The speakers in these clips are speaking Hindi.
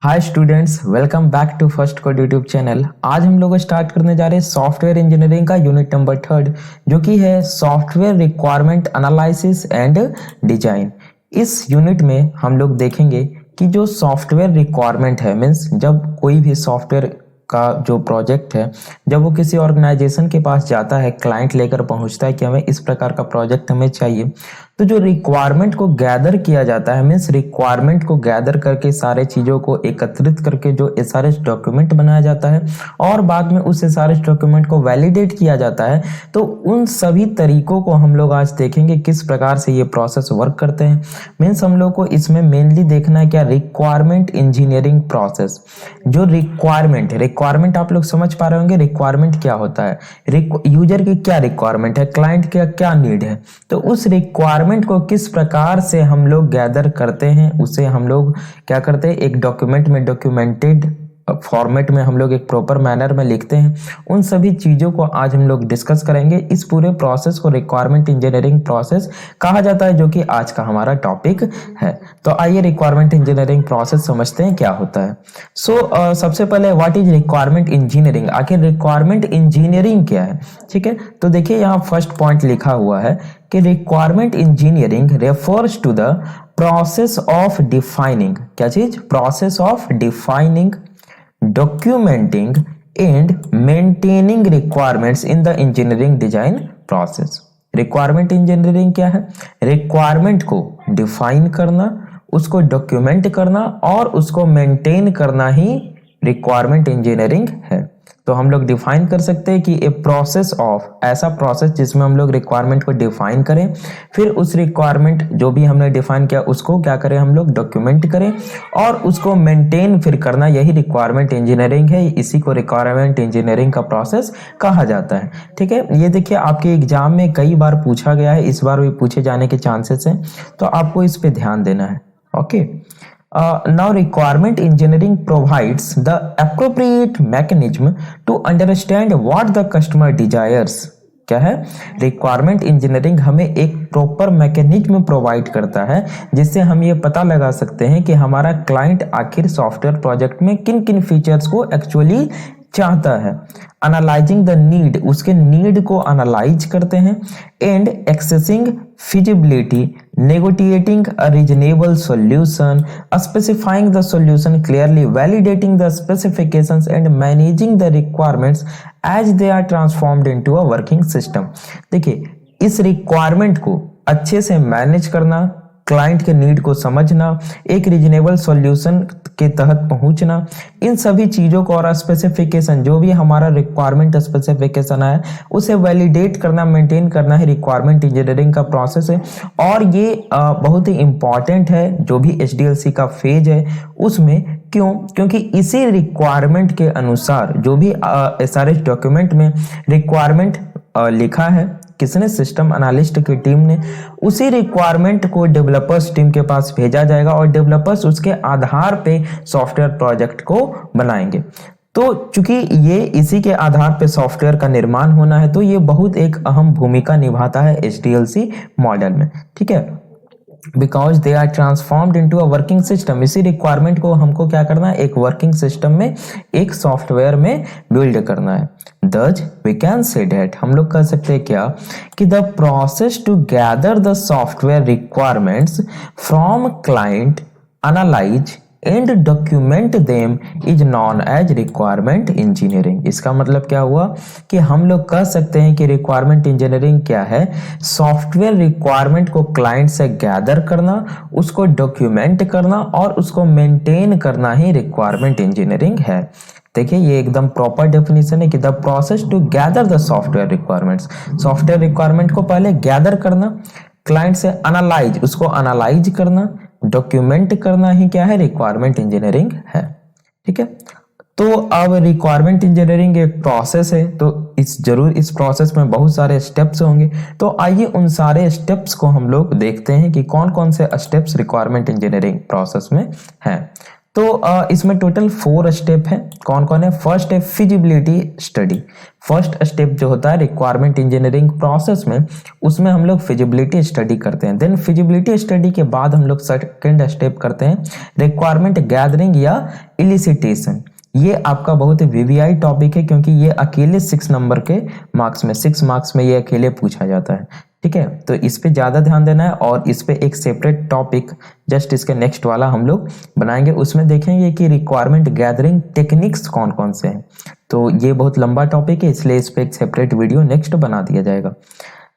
Hi students, welcome back to first code YouTube channel. आज हम लोग स्टार्ट करने जा रहे हैं सॉफ्टवेयर इंजीनियरिंग का यूनिट नंबर 3 जो कि है software requirement analysis and design. इस यूनिट में हम लोग देखेंगे कि जो सॉफ्टवेयर रिक्वायरमेंट है मीन्स जब कोई भी सॉफ्टवेयर का जो प्रोजेक्ट है जब वो किसी ऑर्गेनाइजेशन के पास जाता है, क्लाइंट लेकर पहुंचता है कि हमें इस प्रकार का प्रोजेक्ट हमें चाहिए, तो जो रिक्वायरमेंट को गैदर किया जाता है मीन्स रिक्वायरमेंट को गैदर करके सारे चीज़ों को एकत्रित करके जो एसआरएस डॉक्यूमेंट बनाया जाता है और बाद में उस एसआरएस डॉक्यूमेंट को वैलिडेट किया जाता है। तो उन सभी तरीकों को हम लोग आज देखेंगे किस प्रकार से ये प्रोसेस वर्क करते हैं। मीन्स हम लोग को इसमें मेनली देखना है क्या, रिक्वायरमेंट इंजीनियरिंग प्रोसेस। जो रिक्वायरमेंट आप लोग समझ पा रहे होंगे रिक्वायरमेंट क्या होता है, यूजर की क्या रिक्वायरमेंट है, क्लाइंट का क्या नीड है, तो उस रिक्वायरमेंट को किस प्रकार से हम लोग गैदर करते हैं उसे हम लोग क्या करते हैं, एक डॉक्यूमेंट में डॉक्यूमेंटेड फॉर्मेट में हम लोग एक प्रॉपर मैनर में लिखते हैं। उन सभी चीज़ों को आज हम लोग डिस्कस करेंगे। इस पूरे प्रोसेस को रिक्वायरमेंट इंजीनियरिंग प्रोसेस कहा जाता है जो कि आज का हमारा टॉपिक है। तो आइए रिक्वायरमेंट इंजीनियरिंग प्रोसेस समझते हैं क्या होता है। सबसे पहले व्हाट इज रिक्वायरमेंट इंजीनियरिंग, आखिर रिक्वायरमेंट इंजीनियरिंग क्या है। ठीक है, तो देखिए यहाँ फर्स्ट पॉइंट लिखा हुआ है कि requirement engineering refers to the process of defining, क्या चीज, process of defining, documenting and maintaining requirements in the engineering design process। Requirement engineering क्या है, रिक्वायरमेंट को डिफाइन करना, उसको डॉक्यूमेंट करना और उसको मेंटेन करना ही रिक्वायरमेंट इंजीनियरिंग है। तो हम लोग डिफाइन कर सकते हैं कि ए प्रोसेस ऑफ, ऐसा प्रोसेस जिसमें हम लोग रिक्वायरमेंट को डिफाइन करें, फिर उस रिक्वायरमेंट जो भी हमने डिफाइन किया उसको क्या करें, हम लोग डॉक्यूमेंट करें और उसको मेंटेन फिर करना, यही रिक्वायरमेंट इंजीनियरिंग है। इसी को रिक्वायरमेंट इंजीनियरिंग का प्रोसेस कहा जाता है। ठीक है, ये देखिए आपके एग्जाम में कई बार पूछा गया है, इस बार भी पूछे जाने के चांसेस हैं, तो आपको इस पे ध्यान देना है। Okay, now requirement engineering provides the appropriate mechanism to understand what the customer desires। क्या है, रिक्वायरमेंट इंजीनियरिंग हमें एक प्रॉपर मैकेनिज्म प्रोवाइड करता है जिससे हम ये पता लगा सकते हैं कि हमारा क्लाइंट आखिर सॉफ्टवेयर प्रोजेक्ट में किन किन फीचर्स को एक्चुअली चाहता है। एनालाइजिंग द नीड, उसके नीड को एनालाइज करते हैं। And accessing feasibility, negotiating a reasonable solution, specifying the solution clearly, validating the specifications and managing the requirements as they are transformed into a working system. देखिए, इस रिक्वायरमेंट को अच्छे से मैनेज करना, क्लाइंट के नीड को समझना, एक रीजनेबल सॉल्यूशन के तहत पहुंचना, इन सभी चीजों को और स्पेसिफिकेशन जो भी हमारा रिक्वायरमेंट स्पेसिफिकेशन है उसे वैलिडेट करना, मेंटेन करना है रिक्वायरमेंट इंजीनियरिंग का प्रोसेस है। और ये बहुत ही इंपॉर्टेंट है, जो भी एचडीएलसी का फेज है उसमें। क्यों? क्योंकि इसी रिक्वायरमेंट के अनुसार जो भी एसआरएस डॉक्यूमेंट में रिक्वायरमेंट लिखा है, किसने, सिस्टम एनालिस्ट की टीम ने, उसी रिक्वायरमेंट को डेवलपर्स टीम के पास भेजा जाएगा और डेवलपर्स उसके आधार पे सॉफ्टवेयर प्रोजेक्ट को बनाएंगे। तो चूंकि ये इसी के आधार पे सॉफ्टवेयर का निर्माण होना है, तो ये बहुत एक अहम भूमिका निभाता है एचडीएलसी मॉडल में। ठीक है, because they are transformed into a working system. इसी रिक्वायरमेंट को हमको क्या करना है, एक वर्किंग सिस्टम में, एक सॉफ्टवेयर में बिल्ड करना है। Thus, we can say that, हम लोग कह सकते हैं क्या कि the process to gather the software requirements from client, analyze and document them is known as requirement engineering। इसका मतलब क्या हुआ कि हम लोग कह सकते हैं कि रिक्वायरमेंट इंजीनियरिंग क्या है, सॉफ्टवेयर रिक्वायरमेंट को क्लाइंट से गैदर करना, उसको डॉक्यूमेंट करना और उसको मेंटेन करना ही रिक्वायरमेंट इंजीनियरिंग है। देखिए, ये एकदम प्रॉपर डेफिनेशन है कि the process to gather the software requirements, software requirement को पहले गैदर करना, क्लाइंट से एनालाइज, उसको एनालाइज करना, डॉक्यूमेंट करना ही क्या है, रिक्वायरमेंट इंजीनियरिंग है। ठीक है, तो अब रिक्वायरमेंट इंजीनियरिंग एक प्रोसेस है, तो इस प्रोसेस में बहुत सारे स्टेप्स होंगे। तो आइए उन सारे स्टेप्स को हम लोग देखते हैं कि कौन कौन से स्टेप्स रिक्वायरमेंट इंजीनियरिंग प्रोसेस में हैं। तो इसमें टोटल 4 स्टेप है। कौन कौन है? फर्स्ट है फिजिबिलिटी स्टडी। फर्स्ट स्टेप जो होता है रिक्वायरमेंट इंजीनियरिंग प्रोसेस में, उसमें हम लोग फिजिबिलिटी स्टडी करते हैं। देन फिजिबिलिटी स्टडी के बाद हम लोग सेकंड स्टेप करते हैं रिक्वायरमेंट गैदरिंग या इलिसिटेशन। ये आपका बहुत वीवीआई टॉपिक है, क्योंकि ये अकेले 6 नंबर के मार्क्स में, 6 मार्क्स में ये अकेले पूछा जाता है। ठीक है, तो इस पे ज्यादा ध्यान देना है, और इस पे एक सेपरेट टॉपिक जस्ट इसके नेक्स्ट वाला हम लोग बनाएंगे। उसमें देखेंगे कि रिक्वायरमेंट गैदरिंग टेक्निक्स कौन कौन से हैं। तो ये बहुत लंबा टॉपिक है, इसलिए इस पे एक सेपरेट वीडियो नेक्स्ट बना दिया जाएगा।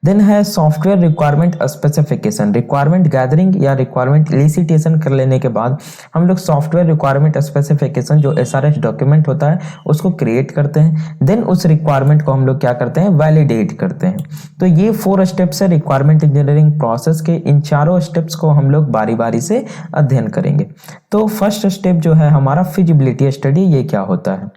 देन है software requirement specification. Requirement gathering या रिक्वायरमेंट एलिसिटेशन कर लेने के बाद हम लोग सॉफ्टवेयर रिक्वायरमेंट स्पेसिफिकेशन जो एसआरएस डॉक्यूमेंट होता है उसको क्रिएट करते हैं। देन उस रिक्वायरमेंट को हम लोग क्या करते हैं? वैलिडेट करते हैं। तो ये 4 स्टेप्स है रिक्वायरमेंट इंजीनियरिंग प्रोसेस के। इन चारों स्टेप्स को हम लोग बारी बारी से अध्ययन करेंगे। तो फर्स्ट स्टेप जो है हमारा फिजिबिलिटी स्टडी, ये क्या होता है?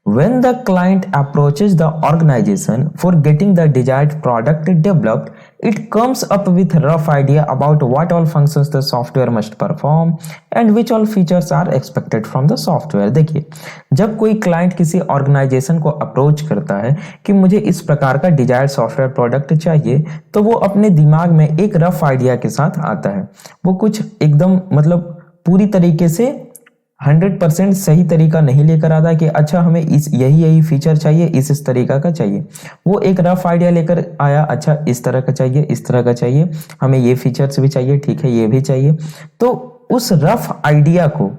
When the client approaches the organization for getting the desired product developed, it comes up with a rough idea about what all functions the software must perform and which all features are expected from the software। देखिए, जब कोई क्लाइंट किसी ऑर्गेनाइजेशन को अप्रोच करता है कि मुझे इस प्रकार का डिजायर्ड सॉफ्टवेयर प्रोडक्ट चाहिए, तो वो अपने दिमाग में एक रफ आइडिया के साथ आता है। वो कुछ एकदम मतलब पूरी तरीके से 100% सही तरीका नहीं लेकर आता कि अच्छा हमें इस यही फीचर चाहिए, इस तरीका का चाहिए। वो एक रफ आइडिया लेकर आया, अच्छा इस तरह का चाहिए, इस तरह का चाहिए, हमें ये फीचर्स भी चाहिए, ठीक है ये भी चाहिए। तो उस रफ आइडिया को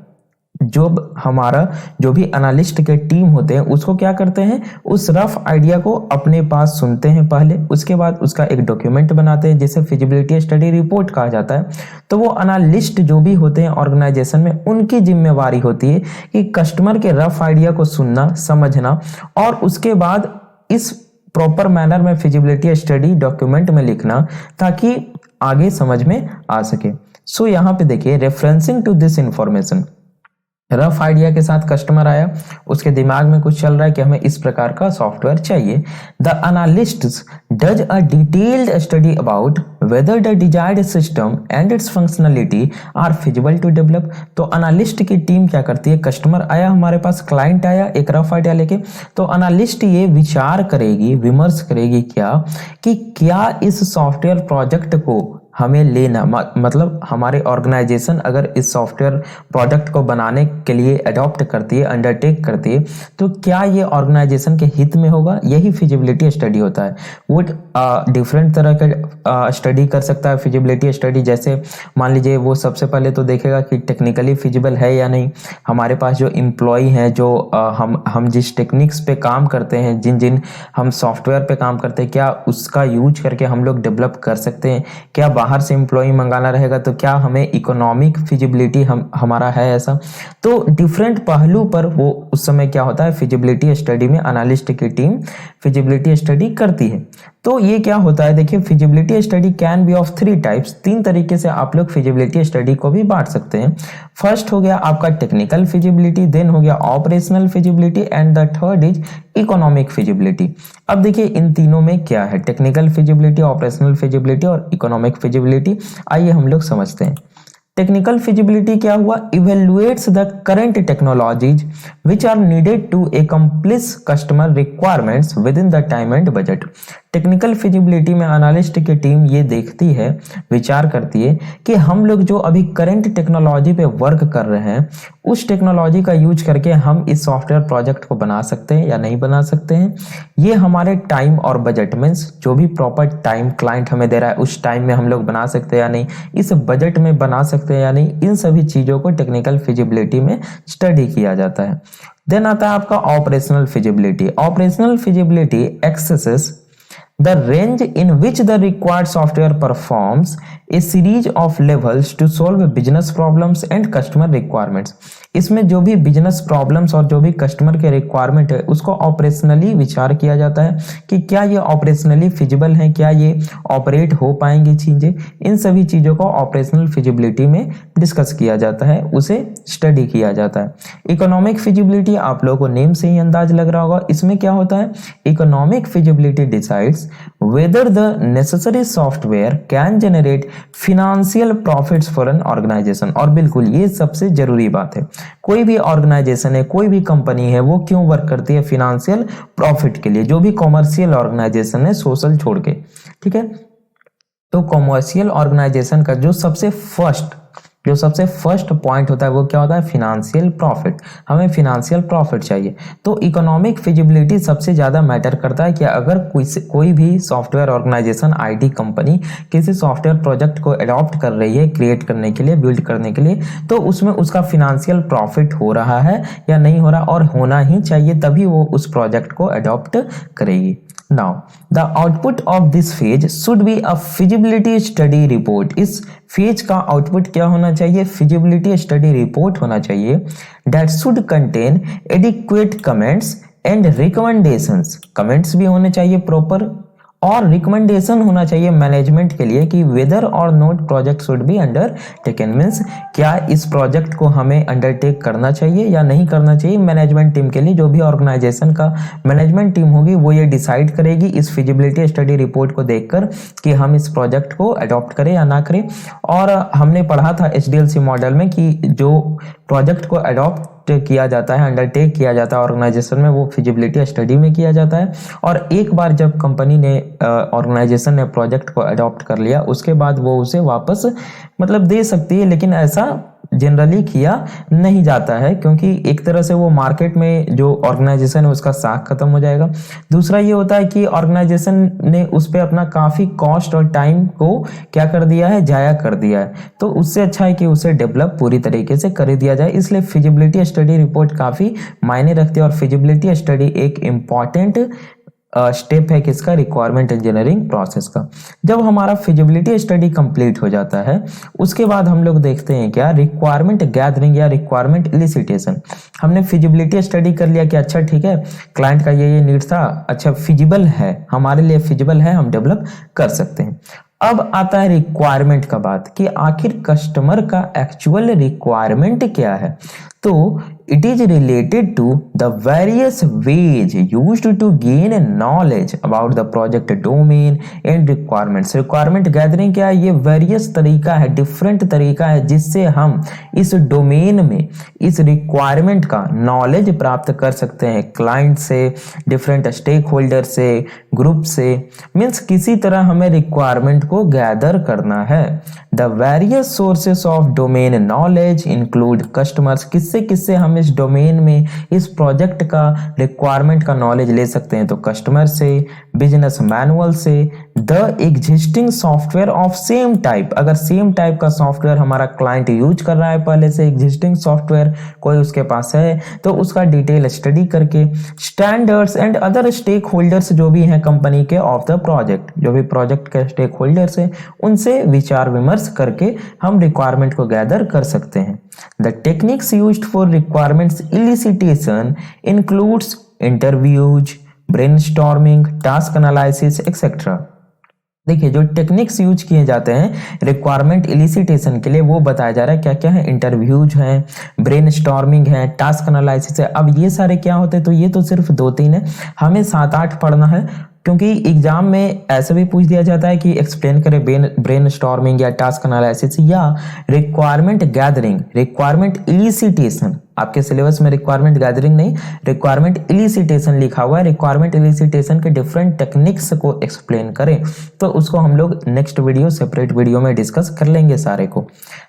जो भी एनालिस्ट के टीम होते हैं उसको क्या करते हैं? उस रफ आइडिया को अपने पास सुनते हैं पहले, उसके बाद उसका एक डॉक्यूमेंट बनाते हैं जिसे फिजिबिलिटी स्टडी रिपोर्ट कहा जाता है। तो वो एनालिस्ट जो भी होते हैं ऑर्गेनाइजेशन में, उनकी जिम्मेवारी होती है कि कस्टमर के रफ आइडिया को सुनना, समझना, और उसके बाद इस प्रॉपर मैनर में फिजिबिलिटी स्टडी डॉक्यूमेंट में लिखना, ताकि आगे समझ में आ सके। सो यहाँ पे देखिए, referencing to this information, rough idea के साथ कस्टमर आया, उसके दिमाग में कुछ चल रहा है कि हमें इस प्रकार का सॉफ्टवेयर चाहिए। The analyst does a detailed study about whether the desired system and its functionality are feasible to develop. तो एनालिस्ट की टीम क्या करती है? कस्टमर आया हमारे पास, क्लाइंट आया एक रफ आइडिया लेके, तो एनालिस्ट ये विचार करेगी, विमर्श करेगी कि क्या इस सॉफ्टवेयर प्रोजेक्ट को हमें लेना, मतलब हमारे ऑर्गेनाइजेशन अगर इस सॉफ्टवेयर प्रोडक्ट को बनाने के लिए अडॉप्ट करती है, अंडरटेक करती है, तो क्या ये ऑर्गेनाइजेशन के हित में होगा? यही फिजिबिलिटी स्टडी होता है। वो डिफरेंट तरह का स्टडी कर सकता है फिजिबिलिटी स्टडी। जैसे मान लीजिए वो सबसे पहले तो देखेगा कि टेक्निकली फिजिबल है या नहीं, हमारे पास जो एम्प्लॉय हैं, जो हम जिस टेक्निक्स पे काम करते हैं, जिन हम सॉफ्टवेयर पे काम करते हैं, क्या उसका यूज करके हम लोग डेवलप कर सकते हैं? क्या बाहर से एम्प्लॉय मंगाना रहेगा तो क्या हमें इकोनॉमिक फिजिबिलिटी हमारा है ऐसा? तो डिफरेंट पहलू पर वो उस समय क्या होता है, फिजिबिलिटी स्टडी में एनालिस्ट की टीम फिजिबिलिटी स्टडी करती है। तो ये क्या होता है, देखिए, feasibility study can be of 3 types. 3 तरीके से आप लोग फिजिबिलिटी स्टडी को भी बांट सकते हैं। फर्स्ट हो गया आपका टेक्निकल फिजिबिलिटी, देन हो गया operational feasibility, and the third is economic feasibility. अब देखिए इन तीनों में क्या है, टेक्निकल फिजिबिलिटी, ऑपरेशनल फिजिबिलिटी और इकोनॉमिक फिजिबिलिटी। आइए हम लोग समझते हैं। टेक्निकल फिजिबिलिटी क्या हुआ? Evaluates the current technologies which are needed to accomplish customer requirements within the time and budget. Technical feasibility में एनालिस्ट की टीम ये देखती है, विचार करती है कि हम लोग जो अभी करंट टेक्नोलॉजी पे वर्क कर रहे हैं, उस टेक्नोलॉजी का यूज करके हम इस सॉफ्टवेयर प्रोजेक्ट को बना सकते हैं या नहीं बना सकते हैं। ये हमारे टाइम और बजट मीन्स जो भी प्रॉपर टाइम क्लाइंट हमें दे रहा है उस टाइम में हम लोग बना सकते हैं या नहीं, इस बजट में बना सकते हैं या नहीं, इन सभी चीजों को टेक्निकल फिजिबिलिटी में स्टडी किया जाता है। देन आता है आपका operational feasibility. Operational feasibility axes the range in which the required software performs a series of levels to solve business problems and customer requirements। इसमें जो भी बिजनेस प्रॉब्लम्स और जो भी कस्टमर के रिक्वायरमेंट है उसको ऑपरेशनली विचार किया जाता है कि क्या ये ऑपरेशनली फिजिबल है, क्या ये ऑपरेट हो पाएंगी चीजें। इन सभी चीजों को ऑपरेशनल फिजिबिलिटी में डिस्कस किया जाता है, उसे स्टडी किया जाता है। इकोनॉमिक फिजिबिलिटी आप लोगों को नेम से ही अंदाज लग रहा होगा, इसमें क्या होता है, economic feasibility decides whether the necessary software can generate financial profits for an organization। और बिल्कुल ये सबसे जरूरी बात है, कोई भी ऑर्गेनाइजेशन है, कोई भी कंपनी है, वो क्यों वर्क करती है? फिनेंशियल प्रॉफिट के लिए। जो भी कॉमर्शियल ऑर्गेनाइजेशन है सोशल छोड़ के, ठीक है। तो कॉमर्शियल ऑर्गेनाइजेशन का जो सबसे फर्स्ट पॉइंट होता है वो क्या होता है? Financial profit. हमें फिनेंशियल प्रॉफिट चाहिए। तो इकोनॉमिक फिजिबिलिटी सबसे ज्यादा मैटर करता है कि अगर कोई भी सॉफ्टवेयर ऑर्गेनाइजेशन, आईटी कंपनी किसी सॉफ्टवेयर प्रोजेक्ट को अडॉप्ट कर रही है क्रिएट करने के लिए, बिल्ड करने के लिए, तो उसमें उसका फिनेंशियल प्रॉफिट हो रहा है या नहीं हो रहा, और होना ही चाहिए, तभी वो उस प्रोजेक्ट को अडॉप्ट करेगी। Now, the output of this phase should be a feasibility study report. इस फेज का आउटपुट क्या होना चाहिए? फिजिबिलिटी स्टडी रिपोर्ट होना चाहिए। That should contain adequate comments and recommendations. Comments भी होने चाहिए प्रॉपर, और रिकमेंडेशन होना चाहिए मैनेजमेंट के लिए कि वेदर और not project should be undertaken. Means क्या इस प्रोजेक्ट को हमें अंडरटेक करना चाहिए या नहीं करना चाहिए। मैनेजमेंट टीम के लिए, जो भी ऑर्गेनाइजेशन का मैनेजमेंट टीम होगी वो ये डिसाइड करेगी इस फिजिबिलिटी स्टडी रिपोर्ट को देखकर कि हम इस प्रोजेक्ट को अडॉप्ट करें या ना करें। और हमने पढ़ा था HDLC मॉडल में कि जो प्रोजेक्ट को अडॉप्ट किया जाता है, अंडरटेक किया जाता है ऑर्गेनाइजेशन में, वो फिजिबिलिटी स्टडी में किया जाता है। और एक बार जब कंपनी ने, ऑर्गेनाइजेशन ने प्रोजेक्ट को अडॉप्ट कर लिया, उसके बाद वो उसे वापस मतलब दे सकती है, लेकिन ऐसा जनरली किया नहीं जाता है, क्योंकि एक तरह से वो मार्केट में जो ऑर्गेनाइजेशन है उसका साख खत्म हो जाएगा। दूसरा ये होता है कि ऑर्गेनाइजेशन ने उस पर अपना काफी कॉस्ट और टाइम को क्या कर दिया है? जाया कर दिया है। तो उससे अच्छा है कि उसे डेवलप पूरी तरीके से कर दिया जाए। इसलिए फिजिबिलिटी स्टडी रिपोर्ट काफी मायने रखती है, और फिजिबिलिटी स्टडी एक इंपॉर्टेंट स्टेप है किसका? रिक्वायरमेंट इंजीनियरिंग प्रोसेस का। जब हमारा फिजिबिलिटी स्टडी कंप्लीट हो जाता है, उसके बाद हम लोग देखते हैं क्या? रिक्वायरमेंट गैदरिंग या रिक्वायरमेंट इलिसिटेशन। हमने फिजिबिलिटी स्टडी कर लिया कि अच्छा ठीक है, क्लाइंट का ये नीड था, अच्छा फिजिबल है, हमारे लिए फिजिबल है, हम डेवलप कर सकते हैं। अब आता है रिक्वायरमेंट का बात कि आखिर कस्टमर का एक्चुअल रिक्वायरमेंट क्या है। तो it is related to the various ways used to gain knowledge about the project domain and requirements. Requirement gathering क्या है? ये वेरियस तरीका है, डिफरेंट तरीका है जिससे हम इस डोमेन में इस रिक्वायरमेंट का नॉलेज प्राप्त कर सकते हैं क्लाइंट से, डिफरेंट स्टेक होल्डर से, ग्रुप से। मीन्स किसी तरह हमें रिक्वायरमेंट को गैदर करना है। The various sources of domain knowledge include customers. किससे हम इस डोमेन में, इस प्रोजेक्ट का रिक्वायरमेंट का नॉलेज ले सकते हैं? तो कस्टमर से, बिजनेस मैनुअल से, the existing software of same type. अगर सेम टाइप का सॉफ्टवेयर हमारा क्लाइंट यूज कर रहा है पहले से, एग्जिस्टिंग सॉफ्टवेयर कोई उसके पास है, तो उसका डिटेल स्टडी करके, standards and other stakeholders जो भी हैं कंपनी के ऑफ द प्रोजेक्ट, जो भी प्रोजेक्ट के स्टेक होल्डर्स हैं, उनसे विचार विमर्श करके हम रिक्वायरमेंट को गैदर कर सकते हैं। The techniques used for requirements elicitation includes interviews, brainstorming, task analysis, etc. देखिए, जो टेक्निक्स यूज किए जाते हैं रिक्वायरमेंट इलिसिटेशन के लिए वो बताया जा रहा है। क्या क्या है? इंटरव्यूज हैं, ब्रेनस्टॉर्मिंग है, टास्क एनालिसिस है। अब ये सारे क्या होते हैं? तो ये तो सिर्फ 2-3 है, हमें 7-8 पढ़ना है, क्योंकि एग्जाम में ऐसा भी पूछ दिया जाता है कि एक्सप्लेन करें ब्रेनस्टॉर्मिंग या टास्क एनालिसिस या रिक्वायरमेंट गैदरिंग, रिक्वायरमेंट इलिसिटेशन। आपके सिलेबस में रिक्वायरमेंट गैदरिंग नहीं, रिक्वायरमेंट इलिसिटेशन लिखा हुआ है। रिक्वायरमेंट इलिसिटेशन के डिफरेंट टेक्निक्स को एक्सप्लेन करें, तो उसको हम लोग नेक्स्ट वीडियो, सेपरेट वीडियो में डिस्कस कर लेंगे सारे को।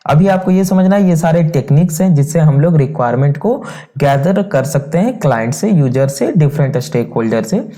अभी आपको ये समझना है ये सारे टेक्निक्स हैं जिससे हम लोग रिक्वायरमेंट को गैदर कर सकते हैं क्लाइंट से, यूजर से, डिफरेंट स्टेक होल्डर से।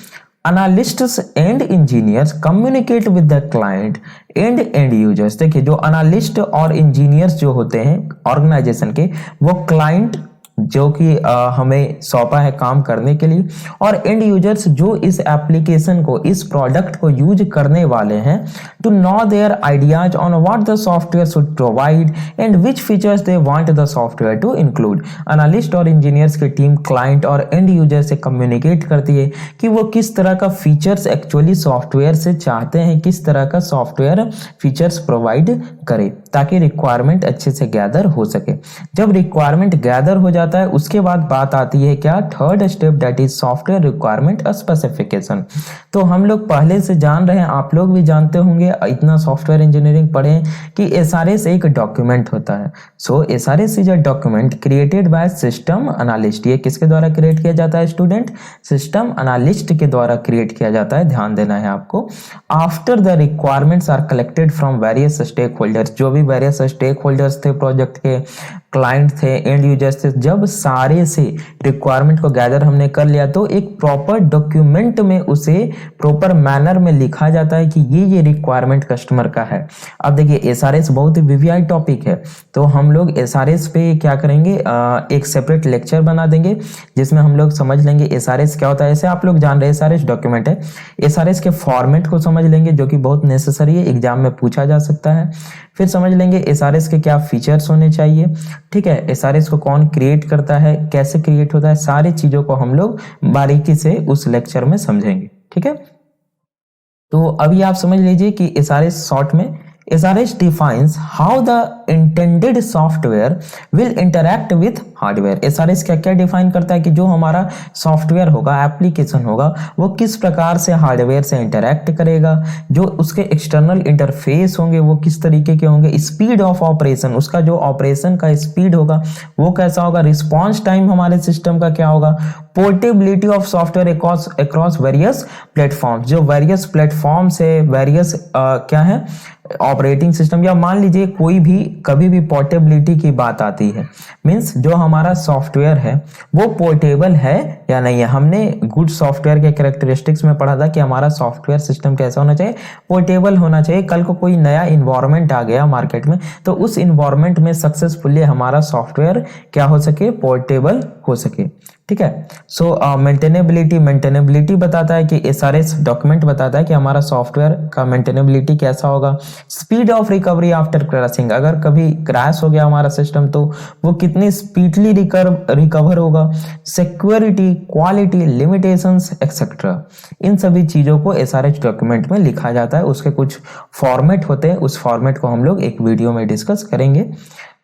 Analysts and engineers communicate with the client and end users। देखिए, जो एनालिस्ट और इंजीनियर्स जो होते हैं ऑर्गेनाइजेशन के, वो क्लाइंट जो कि हमें सौंपा है काम करने के लिए, और एंड यूजर्स जो इस एप्लीकेशन को, इस प्रोडक्ट को यूज करने वाले हैं, to know their ideas on what the software should provide and which features they want the software to include. Analyst और इंजीनियर्स की टीम क्लाइंट और एंड यूजर से कम्युनिकेट करती है कि वो किस तरह का फीचर्स एक्चुअली सॉफ्टवेयर से चाहते हैं, किस तरह का सॉफ्टवेयर फीचर्स प्रोवाइड करे। ताकि रिक्वायरमेंट अच्छे से गैदर हो सके। जब रिक्वायरमेंट गैदर हो जाता है उसके बाद बात आती है क्या, third step, that is software requirement specification. तो हम लोग पहले से जान रहे हैं, आप लोग भी जानते होंगे, इतना सॉफ्टवेयर इंजीनियरिंग पढ़े कि एसआरएस एक डॉक्यूमेंट होता है। So SRS is a document created by system analyst. ये किसके द्वारा क्रिएट किया जाता है स्टूडेंट, सिस्टम एनालिस्ट के द्वारा क्रिएट किया जाता है, ध्यान देना है आपको। After the requirements are collected from various stakeholders, जो भी वेरियस स्टेक होल्डर्स थे प्रोजेक्ट के, क्लाइंट थे, एंड यूजर्स थे, जब सारे से रिक्वायरमेंट को गैदर हमने कर लिया तो एक प्रॉपर डॉक्यूमेंट में उसे प्रॉपर मैनर में लिखा जाता है कि ये रिक्वायरमेंट कस्टमर का है। अब देखिए एसआरएस बहुत ही वीवीआई टॉपिक है, तो हम लोग एसआरएस पे क्या करेंगे, एक सेपरेट लेक्चर बना देंगे जिसमें हम लोग समझ लेंगे एसआरएस क्या होता है। ऐसे आप लोग जान रहे हैं एसआरएस डॉक्यूमेंट है, एसआरएस के फॉर्मेट को समझ लेंगे जो कि बहुत नेसेसरी है, एग्जाम में पूछा जा सकता है। फिर समझ लेंगे एसआरएस के क्या फीचर्स होने चाहिए, ठीक है, एसआरएस को कौन क्रिएट करता है, कैसे क्रिएट होता है, सारी चीजों को हम लोग बारीकी से उस लेक्चर में समझेंगे, ठीक है। तो अभी आप समझ लीजिए कि एसआरएस शॉर्ट में, SRS defines how the intended software will interact with hardware। SRS क्या क्या डिफाइन करता है कि जो हमारा सॉफ्टवेयर होगा, एप्लीकेशन होगा, वो किस प्रकार से हार्डवेयर से इंटरैक्ट करेगा, जो उसके एक्सटर्नल इंटरफेस होंगे वो किस तरीके के होंगे, स्पीड ऑफ ऑपरेशन, उसका जो ऑपरेशन का स्पीड होगा वो कैसा होगा, रिस्पॉन्स टाइम हमारे सिस्टम का क्या होगा, portability of software across various platform, जो वेरियस प्लेटफॉर्म से वेरियस क्या है ऑपरेटिंग सिस्टम, या मान लीजिए कोई भी कभी भी पोर्टेबिलिटी की बात आती है, मींस जो हमारा सॉफ्टवेयर है वो पोर्टेबल है या नहीं है। हमने गुड सॉफ्टवेयर के कैरेक्टरिस्टिक्स में पढ़ा था कि हमारा सॉफ्टवेयर सिस्टम कैसा होना चाहिए, पोर्टेबल होना चाहिए। कल को कोई नया इन्वायरमेंट आ गया मार्केट में तो उस इन्वायरमेंट में सक्सेसफुली हमारा सॉफ्टवेयर क्या हो सके, पोर्टेबल हो सके, ठीक है। सो मेंटेनेबिलिटी बताता है कि एसआरएस डॉक्यूमेंट बताता है कि हमारा सॉफ्टवेयर का मेंटेनेबिलिटी कैसा होगा। Speed of recovery after crashing, अगर कभी क्रैश हो गया हमारा सिस्टम तो वो कितनी स्पीडली रिकवर होगा। सिक्योरिटी, क्वालिटी, लिमिटेशंस एक्सेट्रा, इन सभी चीजों को एसआरएस डॉक्यूमेंट में लिखा जाता है। उसके कुछ फॉर्मेट होते हैं, उस फॉर्मेट को हम लोग एक वीडियो में डिस्कस करेंगे।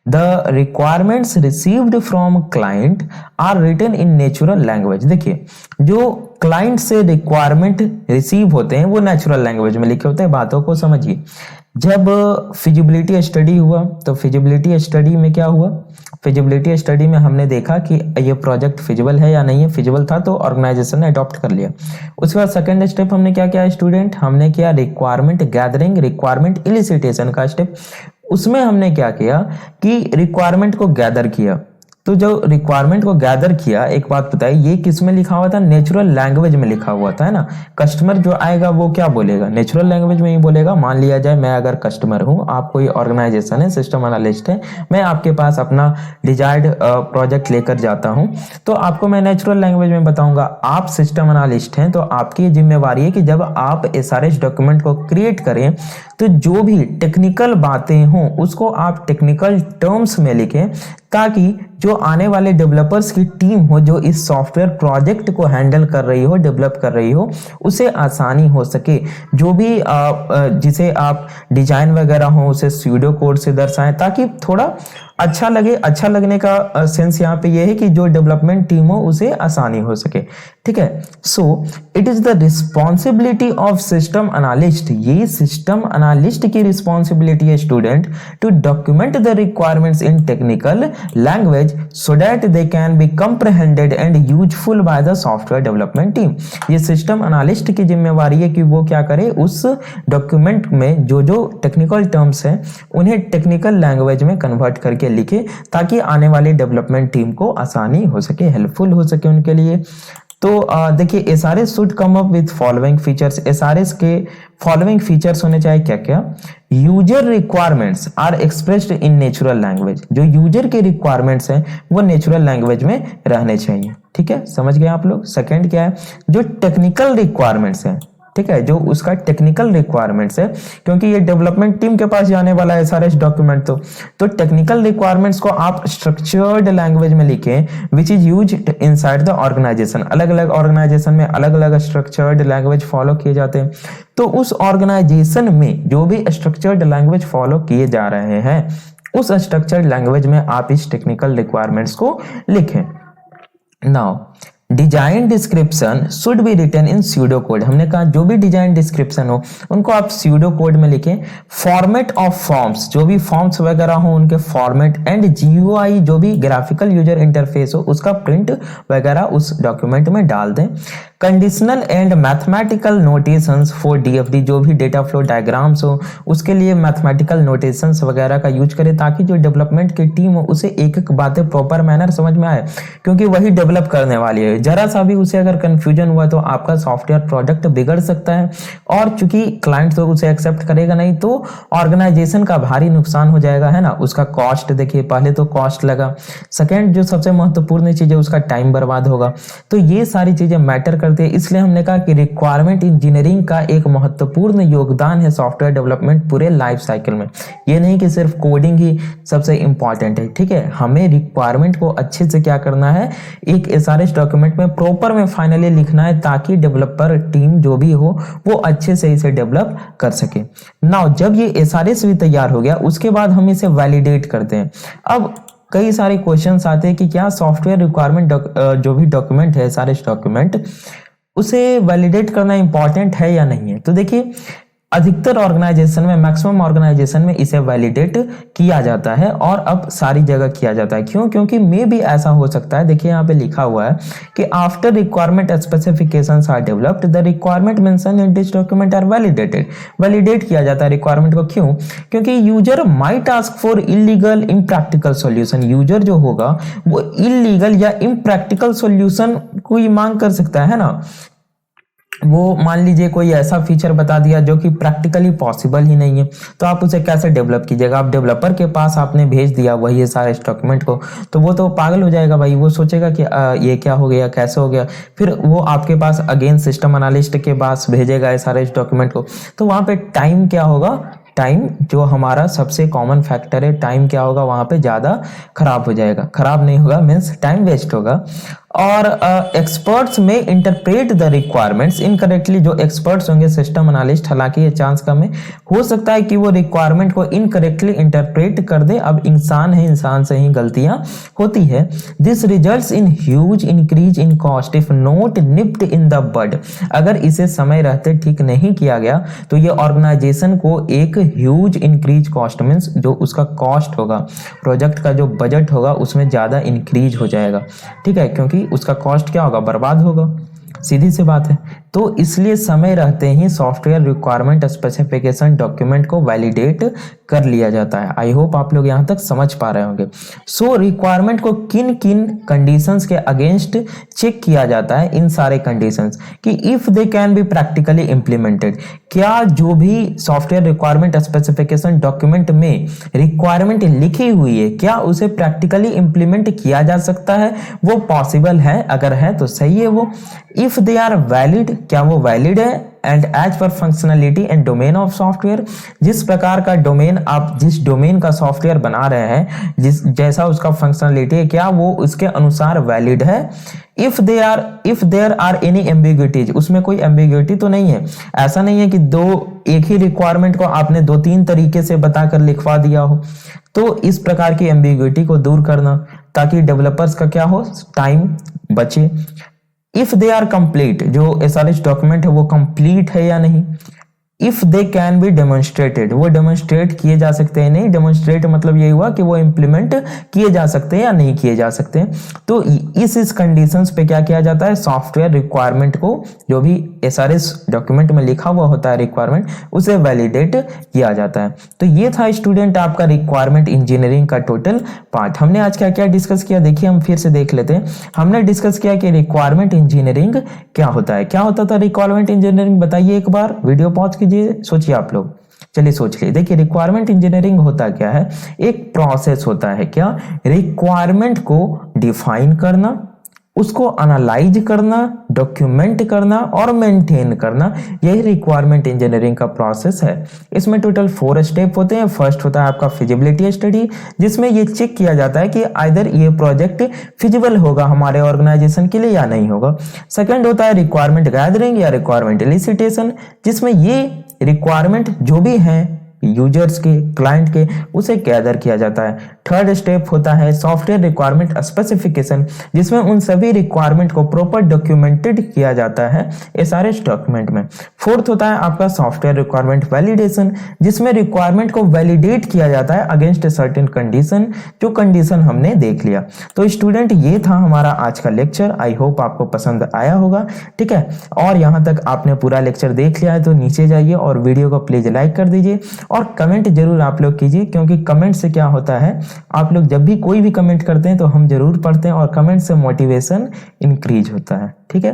The requirements received from client are written in natural language। देखिए जो क्लाइंट से रिक्वायरमेंट रिसीव होते हैं वो नेचुरल लैंग्वेज में लिखे होते हैं। बातों को समझिए, जब फिजिबिलिटी स्टडी हुआ तो फिजिबिलिटी स्टडी में क्या हुआ, फिजिबिलिटी स्टडी में हमने देखा कि ये प्रोजेक्ट फिजिबल है या नहीं है, फिजिबल था तो ऑर्गेनाइजेशन ने अडॉप्ट कर लिया। उसके बाद सेकंड स्टेप हमने क्या किया स्टूडेंट, हमने किया रिक्वायरमेंट गैदरिंग, रिक्वायरमेंट इलिसिटेशन का स्टेप। उसमें हमने क्या किया कि रिक्वायरमेंट को गैदर किया। तो जो रिक्वायरमेंट को गैदर किया, एक बात बताइए ये किस में लिखा हुआ था, नेचुरल लैंग्वेज में लिखा हुआ था, है ना। कस्टमर जो आएगा वो क्या बोलेगा, नेचुरल लैंग्वेज में ही बोलेगा। मान लिया जाए मैं अगर कस्टमर हूं, आप कोई ऑर्गेनाइजेशन है, सिस्टम एनालिस्ट है, मैं आपके पास अपना डिजायर्ड प्रोजेक्ट लेकर जाता हूं तो आपको मैं नेचुरल लैंग्वेज में बताऊंगा। आप सिस्टम एनालिस्ट हैं तो आपकी जिम्मेवारी है कि जब आप एसआरएस डॉक्यूमेंट को क्रिएट करें तो जो भी टेक्निकल बातें हों उसको आप टेक्निकल टर्म्स में लिखें, ताकि जो आने वाले डेवलपर्स की टीम हो जो इस सॉफ्टवेयर प्रोजेक्ट को हैंडल कर रही हो, डेवलप कर रही हो, उसे आसानी हो सके। जो भी जिसे आप डिजाइन वगैरह हो उसे स्यूडो कोड से दर्शाएं ताकि थोड़ा अच्छा लगे। अच्छा लगने का सेंस यहाँ पे ये है कि जो डेवलपमेंट टीम हो उसे आसानी हो सके, ठीक है। So it is the responsibility of system analyst, ये सिस्टम एनालिस्ट की रिस्पॉन्सिबिलिटी है student to document the requirements in technical language so that they can be comprehended and useful by the software development team. ये सिस्टम एनालिस्ट की जिम्मेवारी है कि वो क्या करे, उस डॉक्यूमेंट में जो जो टेक्निकल टर्म्स हैं उन्हें टेक्निकल लैंग्वेज में कन्वर्ट करके लिखे ताकि आने वाली डेवलपमेंट टीम को आसानी हो सके, हेल्पफुल हो सके उनके लिए। तो देखिए SRS should come up with following features. SRS के फॉलोइंग फीचर्स होने चाहिए क्या क्या, user requirements are expressed in natural language, जो यूजर के रिक्वायरमेंट्स हैं वो नेचुरल लैंग्वेज में रहने चाहिए, ठीक है, समझ गए आप लोग। सेकंड क्या है, जो टेक्निकल रिक्वायरमेंट्स हैं, ठीक है, जो उसका टेक्निकल रिक्वायरमेंट्स है, क्योंकि ये डेवलपमेंट टीम के पास जाने वाला है एसआरएस डॉक्यूमेंट, तो टेक्निकल रिक्वायरमेंट्स को आप स्ट्रक्चर्ड लैंग्वेज में लिखें which is used inside the organization. अलग अलग ऑर्गेनाइजेशन में अलग अलग स्ट्रक्चर्ड लैंग्वेज फॉलो किए जाते हैं। तो उस ऑर्गेनाइजेशन में जो भी स्ट्रक्चर्ड लैंग्वेज फॉलो किए जा रहे हैं उस स्ट्रक्चर्ड लैंग्वेज में आप इस टेक्निकल रिक्वायरमेंट्स को लिखें। Now design description should be written in pseudo code. हमने कहा जो भी डिजाइन डिस्क्रिप्शन हो उनको आप स्यूडो कोड में लिखें। फॉर्मेट ऑफ फॉर्म्स, जो भी फॉर्म्स वगैरह हो उनके फॉर्मेट, एंड जीयूआई जो भी ग्राफिकल यूजर इंटरफेस हो उसका प्रिंट वगैरह उस डॉक्यूमेंट में डाल दें। Conditional and mathematical notations for DFD, जो भी डेटा फ्लो डायग्राम्स हो उसके लिए मैथमेटिकल नोटेशंस वगैरह का यूज करें ताकि जो डेवलपमेंट की टीम हो उसे एक एक बातें प्रॉपर मैनर समझ में आए, क्योंकि वही डेवलप करने वाली है। जरा सा भी उसे अगर कंफ्यूजन हुआ तो आपका सॉफ्टवेयर प्रोडक्ट बिगड़ सकता है, और चूंकि क्लाइंट तो उसे एक्सेप्ट करेगा नहीं तो ऑर्गेनाइजेशन का भारी नुकसान हो जाएगा, है ना। उसका कॉस्ट देखिए, पहले तो कॉस्ट लगा, सेकेंड जो सबसे महत्वपूर्ण चीज है उसका टाइम बर्बाद होगा। तो ये सारी चीजें मैटर करती है, इसलिए हमने कहा कि रिक्वायरमेंट इंजीनियरिंग का एक महत्वपूर्ण योगदान है सॉफ्टवेयर डेवलपमेंट पूरे लाइफ साइकिल में। ये नहीं कि सिर्फ कोडिंग ही सबसे इंपॉर्टेंट है, ठीक है। हमें रिक्वायरमेंट को अच्छे से क्या करना है, एक एसआरएस डॉक्यूमेंट में प्रॉपर में फाइनली लिखना है ताकि डेवलपर टीम जो भी हो वो अच्छे से इसे डेवलप कर सके। नाउ जब ये एसआरएस भी तैयार हो गया उसके बाद हम इसे वैलिडेट करते हैं। अब कई सारे क्वेश्चंस आते हैं कि क्या सॉफ्टवेयर रिक्वायरमेंट जो भी डॉक्यूमेंट है एसआरएस डॉक्यूमेंट उसे वैलिडेट करना इंपॉर्टेंट है या नहीं है। तो देखिए अधिकतर ऑर्गेनाइजेशन में, मैक्सिमम ऑर्गेनाइजेशन में इसे वैलिडेट किया जाता है, और अब सारी जगह किया जाता है। क्यों? क्योंकि मे भी ऐसा हो सकता है, देखिए यहाँ पे लिखा हुआ है कि after requirement specifications are developed the requirement mention in this document are validated. Validate किया जाता है रिक्वायरमेंट को। क्यों? क्योंकि user might ask for illegal impractical solution. User जो होगा वो इलीगल या इम्प्रैक्टिकल सॉल्यूशन कोई मांग कर सकता है ना। वो मान लीजिए कोई ऐसा फीचर बता दिया जो कि प्रैक्टिकली पॉसिबल ही नहीं है, तो आप उसे कैसे डेवलप कीजिएगा। आप डेवलपर के पास आपने भेज दिया वही सारे डॉक्यूमेंट को, तो वो तो पागल हो जाएगा भाई। वो सोचेगा कि ये क्या हो गया, कैसे हो गया, फिर वो आपके पास अगेन सिस्टम एनालिस्ट के पास भेजेगा सारे डॉक्यूमेंट को। तो वहां पे टाइम क्या होगा, टाइम जो हमारा सबसे कॉमन फैक्टर है, टाइम क्या होगा वहां पे ज्यादा खराब हो जाएगा। खराब नहीं होगा मीन्स टाइम वेस्ट होगा। और एक्सपर्ट्स में इंटरप्रेट द रिक्वायरमेंट्स इनकरेक्टली। जो एक्सपर्ट्स होंगे सिस्टम एनालिस्ट, हालांकि ये चांस कम है, हो सकता है कि वो रिक्वायरमेंट को इनकरेक्टली इंटरप्रेट कर दे। अब इंसान है, इंसान से ही गलतियां होती है। This results in huge increase in cost if not nipped in the bud. अगर इसे समय रहते ठीक नहीं किया गया तो ये ऑर्गेनाइजेशन को एक ह्यूज इंक्रीज कॉस्ट मीन्स जो उसका कॉस्ट होगा, प्रोजेक्ट का जो बजट होगा उसमें ज्यादा इंक्रीज हो जाएगा, ठीक है। क्योंकि उसका कॉस्ट क्या होगा, बर्बाद होगा, सीधी सी बात है। तो इसलिए समय रहते ही सॉफ्टवेयर रिक्वायरमेंट स्पेसिफिकेशन डॉक्यूमेंट को वैलिडेट कर लिया जाता है। आई होप आप लोग यहां तक समझ पा रहे होंगे। सो रिक्वायरमेंट को किन किन कंडीशंस के अगेंस्ट चेक किया जाता है, इन सारे कंडीशंस कि if they can B practically implemented. क्या जो भी सॉफ्टवेयर रिक्वायरमेंट स्पेसिफिकेशन डॉक्यूमेंट में रिक्वायरमेंट लिखी हुई है क्या उसे प्रैक्टिकली इंप्लीमेंट किया जा सकता है, वो पॉसिबल है, अगर है तो सही है वो। इफ दे आर वैलिड, क्या वो वैलिड है, and as per functionality and domain of software. जिस प्रकार का डोमेन आप जिस डोमेन का सॉफ्टवेयर बना रहे हैं, जिस जैसा उसका फंक्शनलिटी है, क्या वो उसके अनुसार वैलिड है। If there are any ambiguities, उसमें कोई एम्बिग्युइटी तो नहीं है। ऐसा नहीं है कि एक ही रिक्वायरमेंट को आपने 2-3 तरीके से बताकर लिखवा दिया हो। तो इस प्रकार की एम्बिग्युइटी को दूर करना ताकि डेवलपर्स का क्या हो, टाइम बचे। इफ दे आर कंप्लीट, जो एसआरएस डॉक्यूमेंट है वो कंप्लीट है या नहीं। If they can B demonstrated, वो डेमोन्स्ट्रेट किए जा सकते हैं नहीं। डेमोन्स्ट्रेट मतलब यही हुआ कि वो इंप्लीमेंट किए जा सकते हैं या नहीं किए जा सकते हैं। तो इस कंडीशंस पे क्या किया जाता है, सॉफ्टवेयर रिक्वायरमेंट को जो भी एसआरएस डॉक्यूमेंट में लिखा हुआ होता है रिक्वायरमेंट, उसे वैलिडेट किया जाता है। तो ये था स्टूडेंट आपका रिक्वायरमेंट इंजीनियरिंग का टोटल पार्ट। हमने आज क्या क्या डिस्कस किया, देखिए हम फिर से देख लेते हैं। हमने डिस्कस किया कि रिक्वायरमेंट इंजीनियरिंग क्या होता है। क्या होता था रिक्वायरमेंट इंजीनियरिंग, बताइए एक बार, वीडियो पॉज कीजिए, सोचिए आप लोग। चलिए सोच लिए। देखिए रिक्वायरमेंट इंजीनियरिंग होता क्या है, एक प्रोसेस होता है क्या, रिक्वायरमेंट को डिफाइन करना, उसको एनालाइज करना, डॉक्यूमेंट करना और मेंटेन करना, यही रिक्वायरमेंट इंजीनियरिंग का प्रोसेस है। इसमें टोटल 4 स्टेप होते हैं। फर्स्ट होता है आपका फिजिबिलिटी स्टडी, जिसमें ये चेक किया जाता है कि आइदर ये प्रोजेक्ट फिजिबल होगा हमारे ऑर्गेनाइजेशन के लिए या नहीं होगा। सेकंड होता है रिक्वायरमेंट गैदरिंग या रिक्वायरमेंट एलिसिटेशन, जिसमें ये रिक्वायरमेंट जो भी हैं यूजर्स के, क्लाइंट के, उसे गैदर किया जाता है। थर्ड स्टेप होता है सॉफ्टवेयर रिक्वायरमेंट स्पेसिफिकेशन, जिसमें उन सभी रिक्वायरमेंट को प्रॉपर डॉक्यूमेंटेड किया जाता है एसआरएस डॉक्यूमेंट में। फोर्थ होता है आपका सॉफ्टवेयर रिक्वायरमेंट वैलिडेशन, जिसमें रिक्वायरमेंट को वैलिडेट किया जाता है अगेंस्ट ए सर्टेन कंडीशन, जो कंडीशन हमने देख लिया। तो स्टूडेंट ये था हमारा आज का लेक्चर। आई होप आपको पसंद आया होगा, ठीक है। और यहाँ तक आपने पूरा लेक्चर देख लिया है तो नीचे जाइए और वीडियो को प्लीज लाइक कर दीजिए और कमेंट जरूर आप लोग कीजिए, क्योंकि कमेंट से क्या होता है, आप लोग जब भी कोई भी कमेंट करते हैं तो हम जरूर पढ़ते हैं और कमेंट से मोटिवेशन इंक्रीज होता है, ठीक है।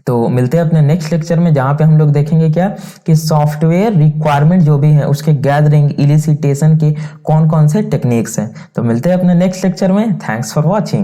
तो मिलते हैं अपने नेक्स्ट लेक्चर में, जहां पे हम लोग देखेंगे क्या कि सॉफ्टवेयर रिक्वायरमेंट जो भी है उसके गैदरिंग, इलिसिटेशन के कौन कौन से टेक्निक्स हैं। तो मिलते हैं अपने नेक्स्ट लेक्चर में। Thanks for watching.